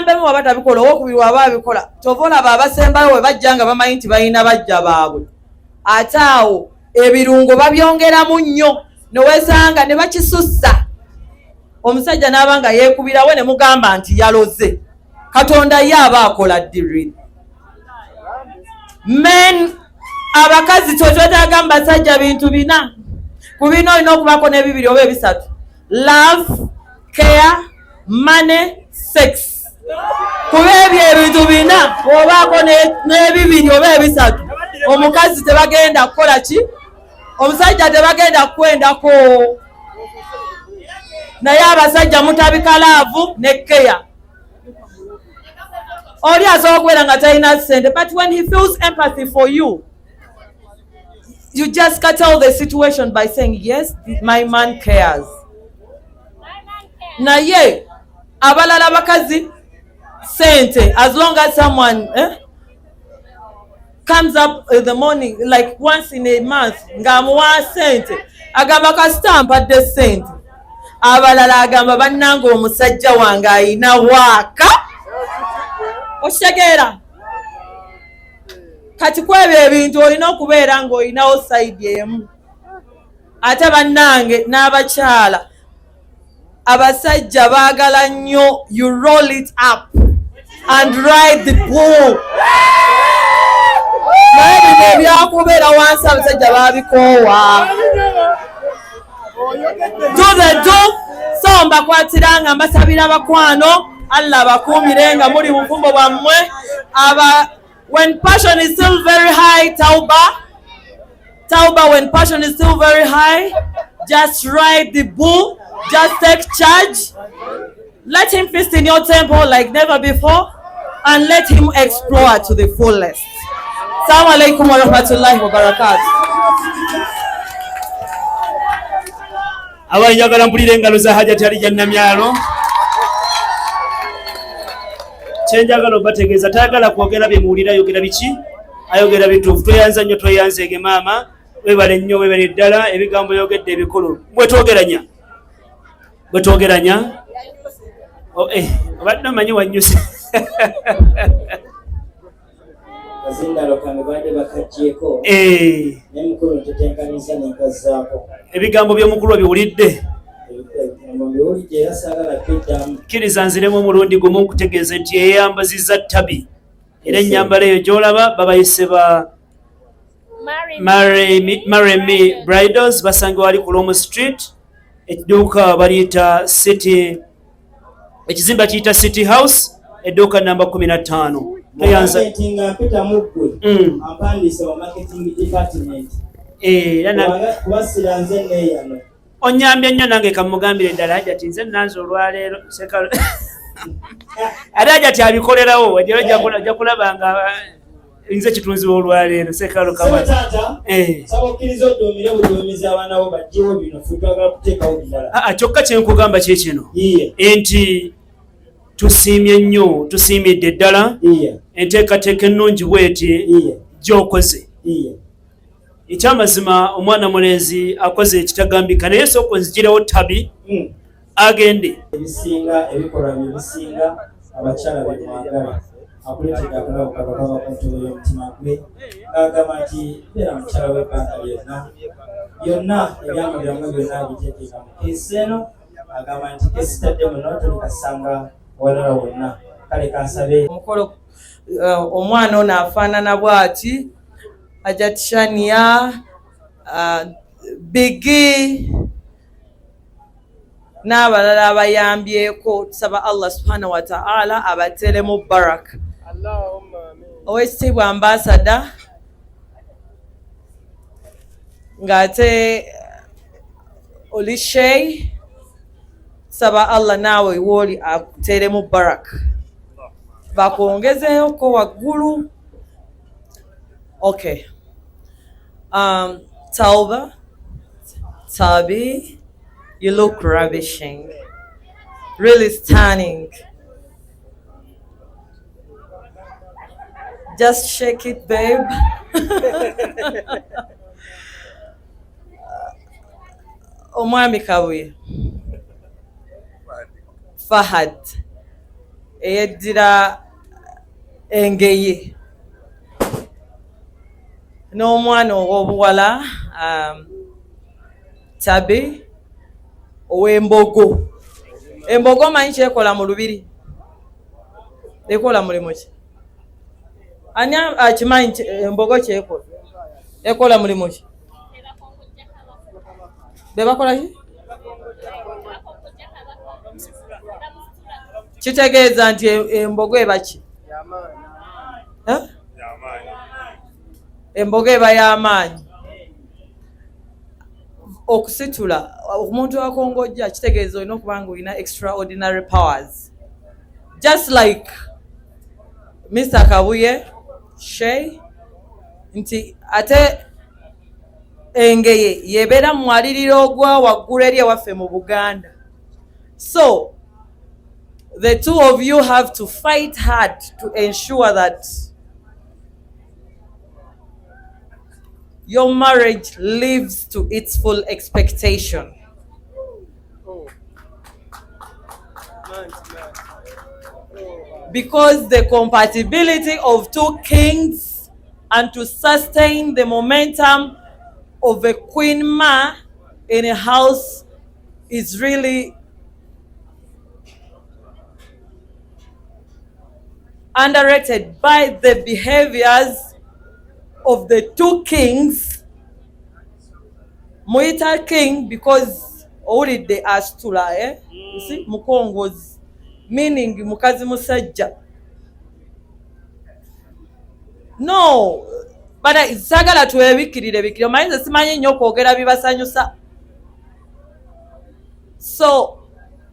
muyambemu waba tabikola, owokubiri waba abikola kyova olaba abasembayo we bajja nga bamanyi nti balina bajja baabwe ate awo ebirungo babyongeramu nnyo newesanga ne bakisussa omusajja n'aba nga yeekubirawo ne mugamba nti yaloze. Katonda ye aba akola diri. Men abakazi twetwetaaga mu basajja bintu bina, ku bino olina okubako n'ebibiri oba ebisatu: love, care, money, sex. Kuba ebyo ebintu bina obaako n'ebibiri oba ebisatu, omukazi tebagenda kukola ki? Omusajja tebagenda kukwendako. Naye abasajja mutabika laavu ne keya. Oli asobola okubeera nga talina ssente, but when he feels empathy for you, you just tell the situation by saying, yes, my man cares. Naye abalala bakazi sente, as long as someone comes up in the morning like once in a month ng'amuwa sente agamba kasita mpadde sente, abalala agamba bannanga omusajja wange ayina waaka. Okitegeera? Kati kwebyo ebintu olina okubeera ng'olinawo sayidi emu. Ate bannange n'abakyala abasajja baagala nnyo you roll it up and ride the bull. Naye bino ebyakubeera wansi abasajja baabikoowa. Do the do. So mbakwatiranga mbasabira bakwano Allah bakuumire nga muli bufumbo bwammwe. When passion is still very high, tauba, when passion is still very high, just ride the bull, just take charge. Let him feast in your temple like never before, and let him explore to the fullest. Assalamu alaikum wa rahmatullahi wa barakatuh. Abayagala mpulire engalo za Hajjati Ali Jannamyalo. Kyenjagala obategeeza tayagala kwogera bimuwulira, ayogera biki? Ayogera bituufu. Tweyanza nnyo, tweyanzeege maama. Webale nnyo, webale ddala. Ebigambo yogedde ebikulu. Bwe twogeranya? Obadde omanyi wannyuse. Ebigambo by'omukulu biwulidde. Kkiriza nziremu omulundi gumu nkutegeeze nti yeeyambazizza ttabi. Era ennyambala eyo gy'olaba babayise ba Marry Me Bridals, basange wali ku Lomu Street. Edduuka baliyita City, ekizimba kiyita City House, edduuka namba 15. Onyambye nnyo nange kamugambire ddala Hajjati nze nanze olwaleero sekalo ate Hajjati abikolerawo ajja kulaba nga nze kitunzi olwaleero sekalo kama kyokka kyenkugamba kyekino nti tusiimye nnyo, tusiimidde ddala enteekateeka ennungi bweti gy'okoze. Ekyamazima omwana mulenzi akoze ekitagambika, naye sooka onzigirewo ttabi agende. Ebikolwa ebisinga abakyala be mwagala akuleetedde akalabo kakava ku ntobo y'omutima gwe ng'agamba nti beera mukyala w'ebbanga byonna ebyamuliramu byonna biteekeeka mu keesi eno. Agamba nti keesi tadde muno tolikasanga walala wonna. Kale kansabe omukolo omwana ono afaanana bw'ati: Hajjati Shania, Biggie n'abalala abayambyeko. Tusaba Allah subhanahu wa ta'ala abateremu baraka. Oweekitiibwa ambasada ng'ate oli Sheikh, saba Allah naawe wooli akuteremu baraka, bakwongezeeko waggulu. Okay. Tauba, Tabi, you look ravishing. Really stunning. Just shake it, babe. Omwami Kabuye. Fahad. eyeddira engeye n'omwana ow'obuwala Tabi ow'embogo. Embogo manyi kyekola mu lubiri? Ekola mulimu ki? Ani akimanyi embogo kyekola? Ekola mulimu ki? Bebakola ki? Kitegeeza nti embogo eba ki? Embogo eba y'amaanyi. Okusitula omuntu akongojja kitegeeza olina okuba nga olina extraordinary powers, just like Mr. Kabuye Shay, nti ate engeye yebeera mu mwaliriro ogwa waggulu eri ewaffe mu Buganda. So the two of you have to fight hard to ensure that your marriage lives to its full expectation. Because the compatibility of two kings and to sustain the momentum of a Queen Ma in a house is really underrated by the behaviors of the two kings. Muita king because owulidde asitula you see mukongozi, meaning mukazi musajja. No, but sagala tuwebikirire omanyi simanyi nnyo kwogera bibasanyusa. So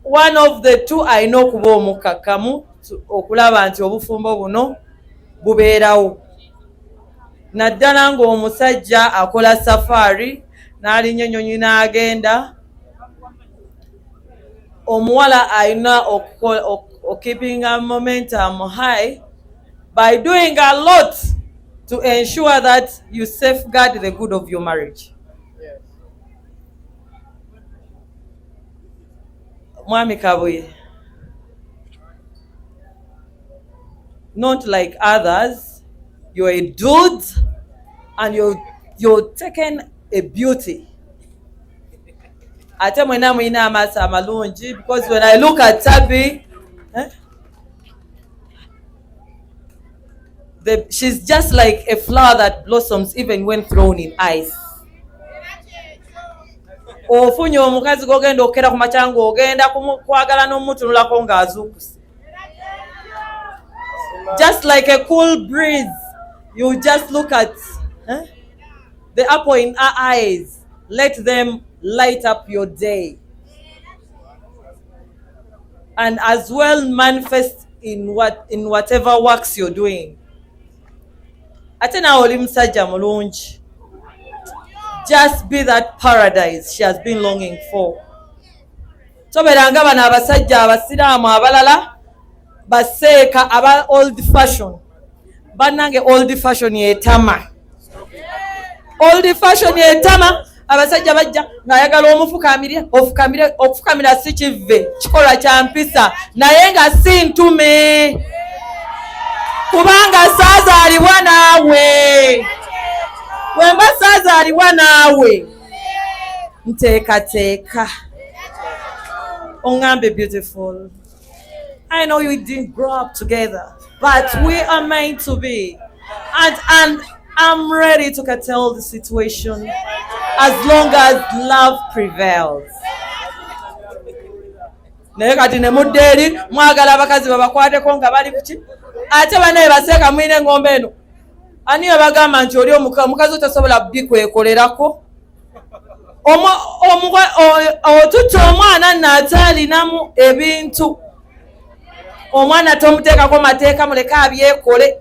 one of the two alina okuba omukakkamu okulaba nti obufumbo buno bubeerawo. Naddala ng'omusajja akola safari n'alinnya ennyonyi n'agenda, omuwala alina keeping a momentum high by doing a lot to ensure that you safeguard the good of your marriage. Yes. Mwami Kabuye, not like others, you're a dude and you're taking a beauty. Ate mwena mwina amasa amalungi, because when I look at Tabi, she's just like a flower that blossoms even when thrown in ice. Ofunye omukazi gogenda okera ku macanga ogenda kwagala n'omutunulako ng'azuukuse. Just like a cool breeze, you just look at the apple in our eyes. Let them light up your day. And as well manifest in whatever works you're doing. Ate na oli musajja mulungi. Just be that paradise she has been longing for. Toberanga bana abasajja abasiraamu abalala baseeka aba old fashion. Banange old fashion yetama. Old fashion yetama abasajja bajja ng'ayagala okufukamira si kive kikola kya mpisa naye nga si ntume. Kubanga saazaalibwa naawe. Wemba saazaalibwa naawe. Nteekateeka. Ongambe beautiful. I know you didn't grow up together, but we are meant to be. And I'm ready to curtail the situation as long as love prevails. Naye kati ne mudderi mwagala abakazi babakwateko nga bali kuki? Ate banaye baseeka mwine ngombe eno. Ani bagamba nti oli omukazi otasobola bikwekolerako? Otutta omwana n'ataalinamu ebintu. Omwana tomuteekako mateeka muleke abyekole.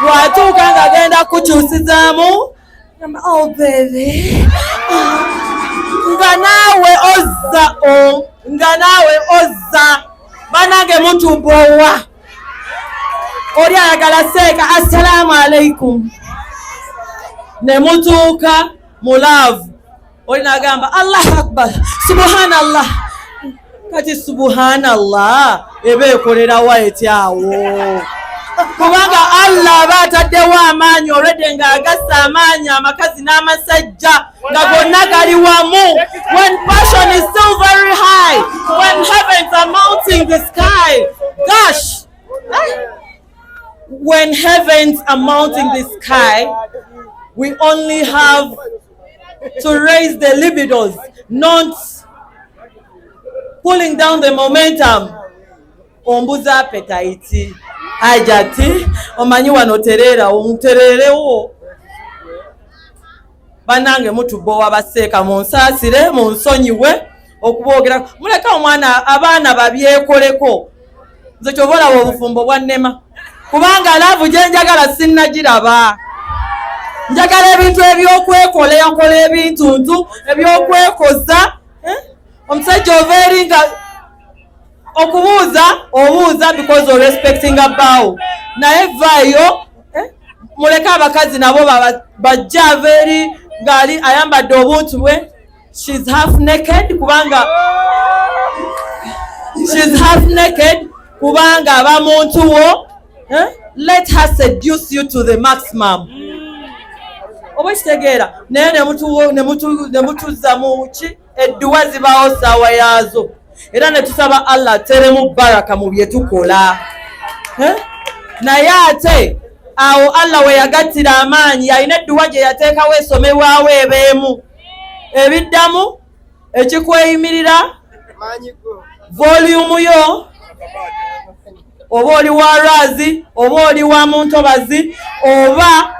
Bw'atuuka ng'agenda kukyusizaamu, oh baby, nga naawe ozza banange mutubowa. Oli ayagala seeka assalamu alaikum. Ne mutuuka mu love. Oli n'agamba Allahu Akbar, subhanallah. kati subhanallah eba ekolerawa etyawo kubanga Allah aba ataddewo amaanyi olwedde ng'agassa amaanyi amakazi n'amasajja nga gonna gali wamu. When passion is so very high, when heavens are mounting the sky, gosh, when heavens are mounting the sky, we only have to raise the libidos, not pulling down the momentum. Ombuza appetite ajati omanyi wano terera omutererewo banange mutubowa baseeka munsaasire munsonyiwe okuboogera muleka omwana abaana babyekoleko nze kyobola obufumbo bwannema kubanga laavu gye njagala sinnagiraba. Njagala ebintu ebyokwekola ebintu ntu ebyokwekoza omusajja ovaeri nga obuuza because of respecting abawo naye vaayo muleke abakazi nabo bajja aveeri ngali ayambadde obuntu bwe she's half naked kubanga aba muntu wo. Let her seduce you to the maximum. Oba kitegeera naye ne mutuza mu ki edduwa zibaawo ssaawa yaazo era ne tusaba Allah teremu baraka mu bye tukola. Naye ate awo Allah we yagattira amaanyi yalina edduwa gye yateekawo esomebwawo ebeemu ebiddamu ekikweyimirira volume yo oba oli wa Razi oba oli wa Muntobazi oba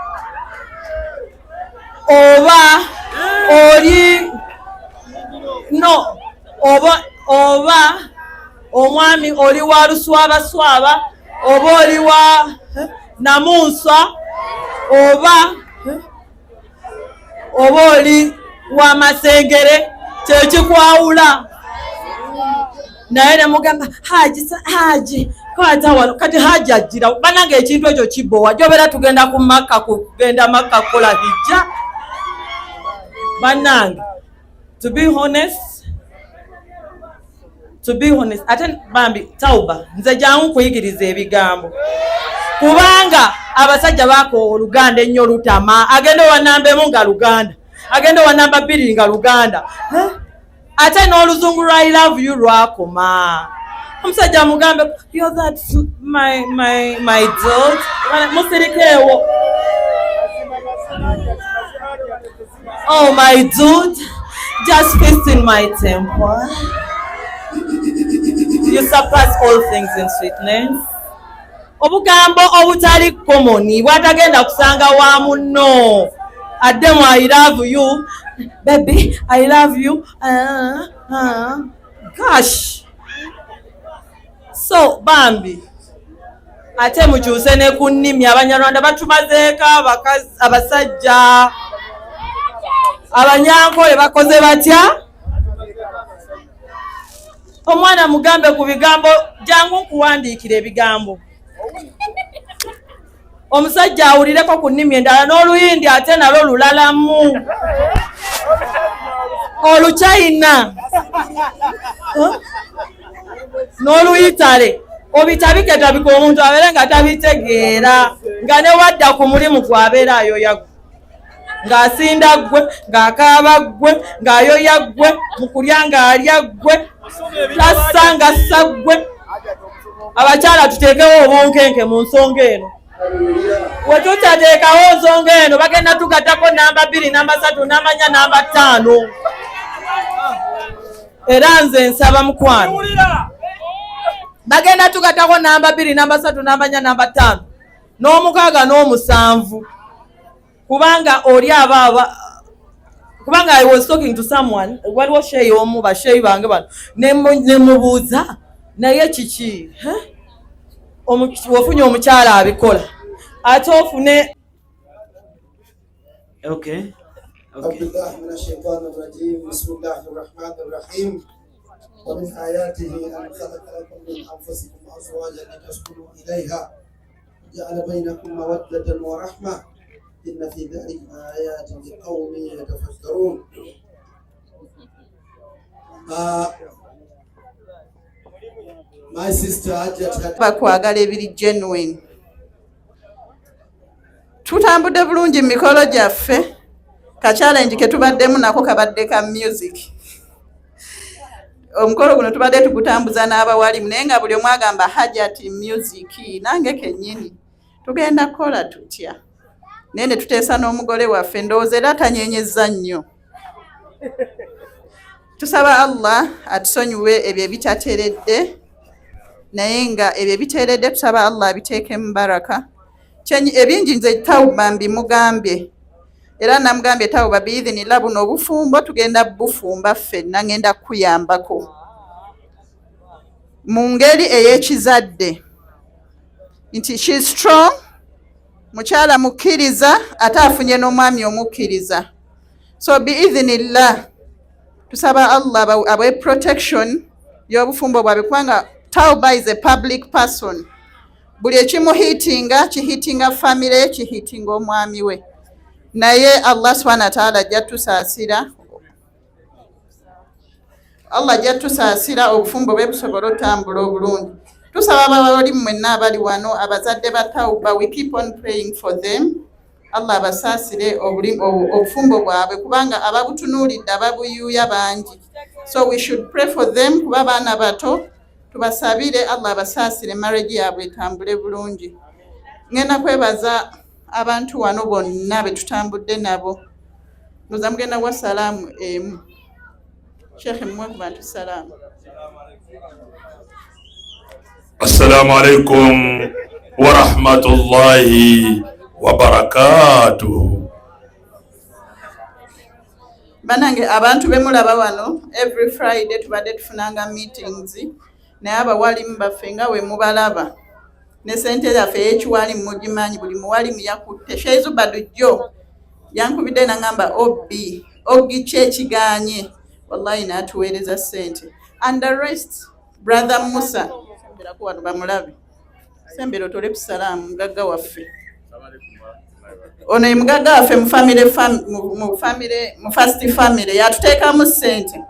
oli no oba omwami oli wa Luswabaswaba oba oli wa Namunswa oba oli wa Masengere kyekikwawula. Naye ne mugamba haji kwata wano kati haji ajira banange ekintu ekyo kibowa jobera tugenda ku Makka kugenda Makka kola hijja banange. To be honest ate bambi tauba nze jangu kuyigiriza ebigambo kubanga abasajja bako Oluganda ennyo lutama agenda wanambemu nga Luganda agenda wanamba bbiri nga Luganda ate n'oluzungu lwa I love you lwakoma omusajja mugambe you're that my dog musirikeewo oh my dude just feast in my temple. You surpass all things in sweetness. Obugambo obutali common bwatagenda kusanga wa munno addemu I love you baby I love you gosh. So bambi ate mukyuse ne ku nnimi Abanyarwanda batumazeeka abasajja Abanyankole bakoze batya omwana mugambe ku bigambo jangu nkuwandiikira ebigambo omusajja awulireko ku nnimi endala n'Oluyindi ate nalwo lulalamu Oluchina n'Oluyitale obitabiketabika omuntu abeere nga tabitegeera nga ne wadda ku mulimu gwabeera ayoya ng'asinda ggwe ng'akaaba ggwe ng'ayoya ggwe mu kulya ng'alya ggwe tassa nga ssa ggwe. Abakyala tuteekewo obunkenke mu nsonga eno. We tutateekawo nsonga eno bagenda tugattako namba 2 namba 3 namba 4 namba 5 era nze nsaba mukwano bagenda tugattako namba 2 namba 3 namba 4 namba 5 n'omukaaga n'omusanvu kubanga oli ababa kubanga I was talking to someone waliwo sheyi omu basheyi bange bano ne mubuuza naye kiki wofunye omukyala abikola ate ofune okay. Abdullah min ash-shaytanir rajim. Bismillahir rahmanir rahim. Wa min ayatihi an khalaqa lakum min anfusikum azwajan litaskunu ilayha ja'ala bainakum mawaddatan wa rahmah inna fi dhalika ayatin liqaumin yatafakkarun. My sister Hajjat bakwagala ebiri genuine. Tutambudde bulungi mu mikolo gyaffe. Ka challenge ke tubaddemu nako kabadde ka music. Omukolo guno tubadde tugutambuza n'abawalimu naye nga buli omu agamba Hajjat music nange kennyini tugenda kukola tutya. Naye ne tuteesa n'omugole waffe ndowooza era tanyenyezza nnyo. Tusaba Allah atusonyiwe ebyo ebitateredde naye nga ebyo ebiteeredde tusaba Allah abiteeke mu baraka. Ebingi nze tawuba mbimugambye era namugambye tawuba biidhinillah buno obufumbo tugenda bufumba ffenna ngenda kuyambako mu ngeri ey'ekizadde nti she is strong, mukyala mukkiriza ate afunye n'omwami omukkiriza. So biidhinillah tusaba Allah abe protection y'obufumbo bwabwe kubanga Tauba is a public person. Buli ekimuhiitinga kihiitinga family kihiitinga omwami we. Naye Allah subhanahu wa ta'ala ajja tusaasira obufumbo bwe busobola otambula obulungi. Tusaba abawalimu mwenna abali wano abazadde ba Tauba, we keep on praying for them. Allah abasaasire obufumbo bwabwe kubanga ababutunuulidde ababuyuuya bangi. So we should pray for them kuba baana bato. Tubasabire Allah abasaasire marriage yaabwe etambule bulungi. Ngenda kwebaza abantu wano bonna be tutambudde nabo. Ndoza mugenda wa salaamu emu. Sheikh mmwe ku bantu salaamu. Assalamu alaikum wa rahmatullahi wa barakatuh. Banange abantu bemulaba wano every Friday tubadde tufunanga meetings naye abawalimu baffe nga we mubalaba ne sente yaffe y'ekiwalimu mugimanyi buli muwalimu yakutte. Sheizu Badujjo yankubidde nangamba ogi kyekiganye wallahi n'atuweereza sente and the rest brother Musa sembera ku wano bamulabe sembera otole ku salaamu mugagga waffe ono mugagga waffe mu first family yatuteekamu sente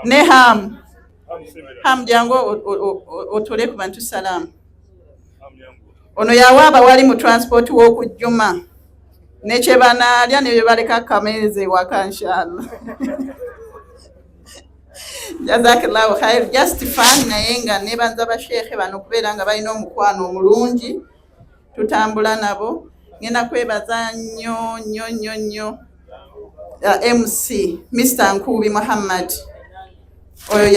ne ham jangu otole ku bantu salaamu. Ono yawa abawali mu transport w'okujjuma nekye banaalya ne bye baleka kameeze waka inshallah. Jazakillahu khair. Just fun naye nga nebanza basheekhe bano kubeera nga balina omukwano omulungi tutambula nabo. Ngenda kwebaza nnyo MC Mr. Nkubi Muhammad. Oyo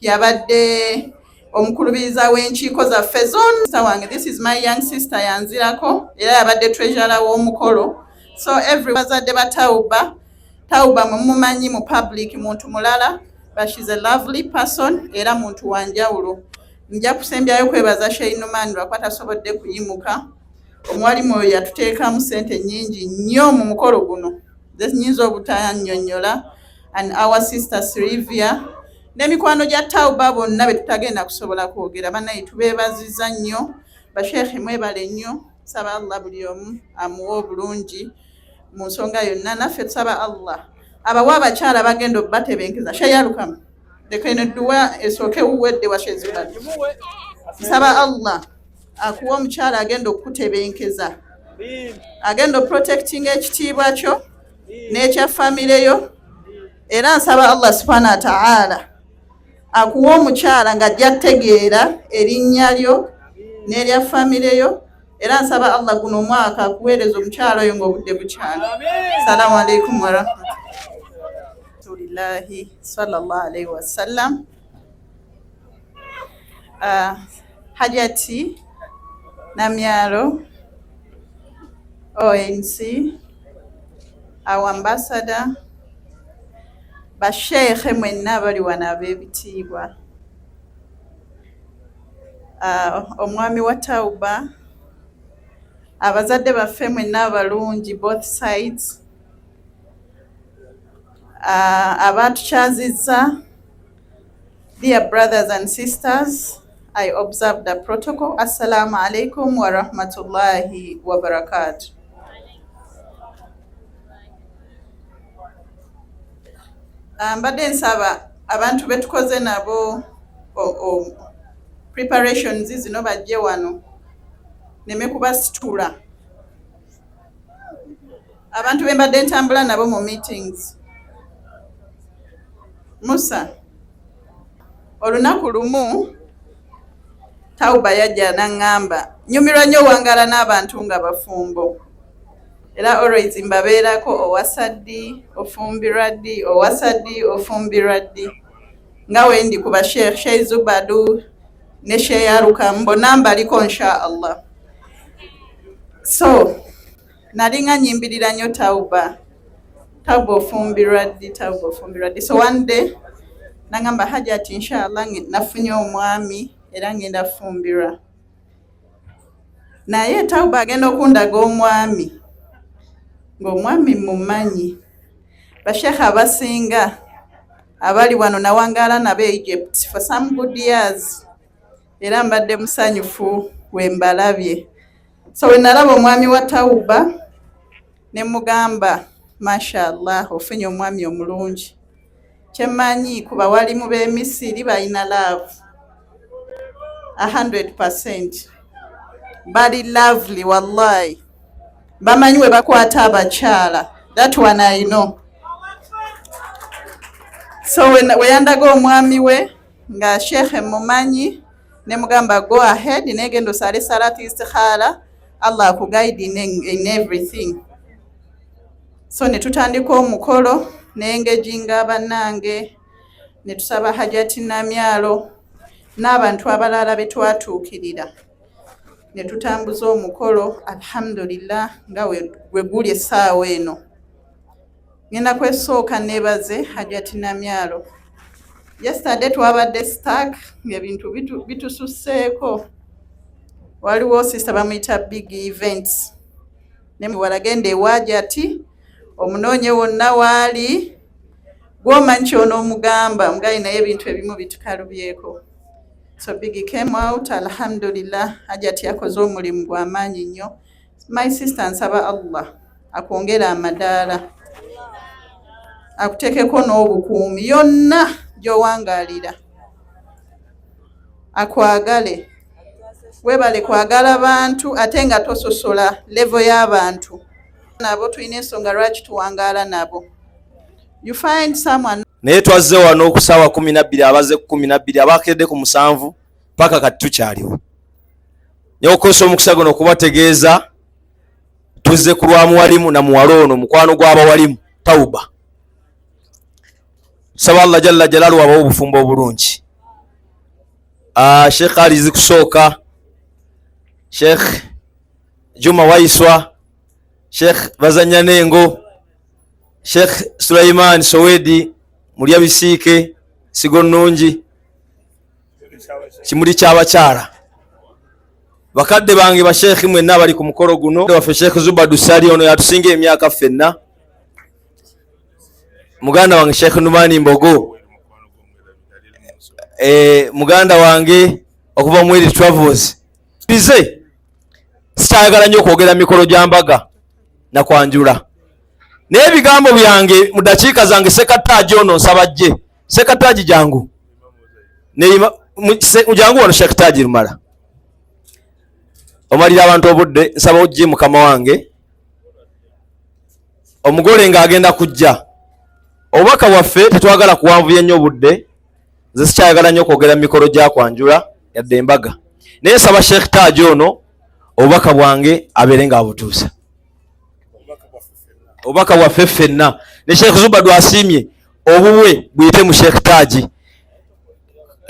yabadde omukulubiza w'enkiiko zaffe zonna. Sister wange, this is my young sister yanzirako era yabadde treasurer w'omukolo. So every bazadde ba Tauba mumumanyi mu public muntu mulala, but she's a lovely person era muntu wanjawulo. Nja kusembyayo kwebaza Sheinuman lwakwata sobodde kuyimuka. Omwalimu oyo yatuteekamu sente nnyingi nnyo mu mukolo guno nyinza obutannyonnyola, and our sister Sylvia n'emikwano gya Tauba bonna be tutagenda kusobola kwogera. Bannaye tubeebaziza nnyo, basheekhe mwebale nnyo. Saba Allah buli omu amuwa obulungi mu nsonga yonna. Naffe tusaba Allah abawa abakyala bagenda batebenkeza. Sheyalukama leka eno dduwa esooke wuwedde wa Shezibad. Saba Allah akuwa omukyala agenda okutebenkeza, agenda protecting ekitiibwa kyo n'ekya family yo. Era nsaba Allah subhanahu wa ta'ala akuwa omukyala nga ajja kutegeera erinnya lyo n'erya family yo. Era nsaba Allah guno omwaka akuweereza omukyala oyo ng'obudde bukyala. Assalamu alaikum wa rahmatullahi sallallahu alaihi wasallam. Hajati Namyalo ONC, our ambassador, basheekhe mwenna bali wano ab'ebitiibwa, omwami wa Tauba, abazadde baffe mwenna abalungi both sides, abatukyazizza, dear brothers and sisters, I observe the protocol. Assalamu alaikum wa rahmatullahi wa barakatuh. Mbadde nsaba abantu betukoze nabo preparations zino bajje wano neme kubasitula abantu bembadde ntambula nabo mu meetings. Musa olunaku lumu Tauba yajja n'angamba nyumirwa nnyo wangala n'abantu nga bafumbo era always mbabeerako owasaddi ofumbirwa ddi owasaddi ofumbirwa ddi nga wendi kuba Sheikh Zubadu ne Sheikh Aruka mbona mbaliko insha Allah. So nalinga nyimbirira nnyo Tauba ofumbirwa ddi Tauba ofumbirwa ddi. So one day nangamba Hajati insha Allah nafunye omwami era ngenda fumbirwa naye Tauba agenda okundaga omwami ng'omwami mumanyi bashekha abasinga abali wano nawangala nabe Egypt for some good years era mbadde musanyufu wembalabye. So we nalaba omwami wa Tauba ne mugamba mashallah ofunye omwami omulungi kyemanyi kuba wali mu b'Emisiri balina love 100% bali lovely wallahi bamanyi we bakwata abakyala, that one I know. So we yandaga omwami we nga Sheikh mumanyi ne mugamba go ahead negendo sale salati istikhara Allah akuguide in everything. So ne tutandika omukolo nengejinga bannange ne tusaba Hajati Namyalo n'abantu abalala betwatuukirira ne tutambuza omukolo alhamdulillah nga we guli essaawa eno. Ngenda kwesooka nebaze Hajati Namyalo. Yesterday twabadde stuck ng'ebintu bitususseeko. Waliwo sister bamuyita big events ne walagenda ewa Hajati omunoonye wonna waali gwomanyi ono omugamba mugayi naye ebintu ebimu bitukalubyeko. So big came out alhamdulillah Hajati yakoze omulimu gw'amaanyi nnyo. My sister nsaba Allah akwongera amadaala akutekeko n'obukuumi yonna gy'owangaalira akwagale webale kwagala bantu ate nga tososola level y'abantu nabo tulina ensonga lwaki tuwangaala nabo. You find someone naye twazze wano okusaawa 12 abaze 12 abakedde ku 7 paka kati tukyaliwo nyokosa omukisa guno okubategeeza tuzze ku lwamu walimu na muwala ono mukwano gw'abawalimu Tauba. Saba Allah jalla jalalu abawo obufumbo obulungi. Sheikh Ali kusooka Sheikh Juma Waiswa Sheikh Bazanya Nengo Sheikh Sulaiman Sowedi Mulia Bisike Sigonungi Kimuli ky'abakyala bakadde bange ba Sheikh mwenna bali ku mukolo guno wa Sheikh Zubadu Sali ono yatusinga emyaka ffenna muganda wange Sheikh Numani Mbogo muganda wange okuva mu Eri Travels bize sikyayagala nnyo okwogera mikolo gyambaga na kwanjula naye ebigambo byange mu dakiika zange sekataji ono nsabajje sekataji jangu jangu wano sekataji lumala omalira abantu obudde nsaba ojje mukama wange omugole ng'agenda kujja obubaka waffe tetwagala kuwanvuya nnyo obudde nze sikyayagala nnyo okwogera mikolo gya kwanjula yadde embaga naye nsaba Sheikh Taji ono obubaka bwange abeere ng'abutuusa obubaka bwaffe ffenna ne Sheikh Zubadu asiimye obuwe buyite mu Sheikh Taji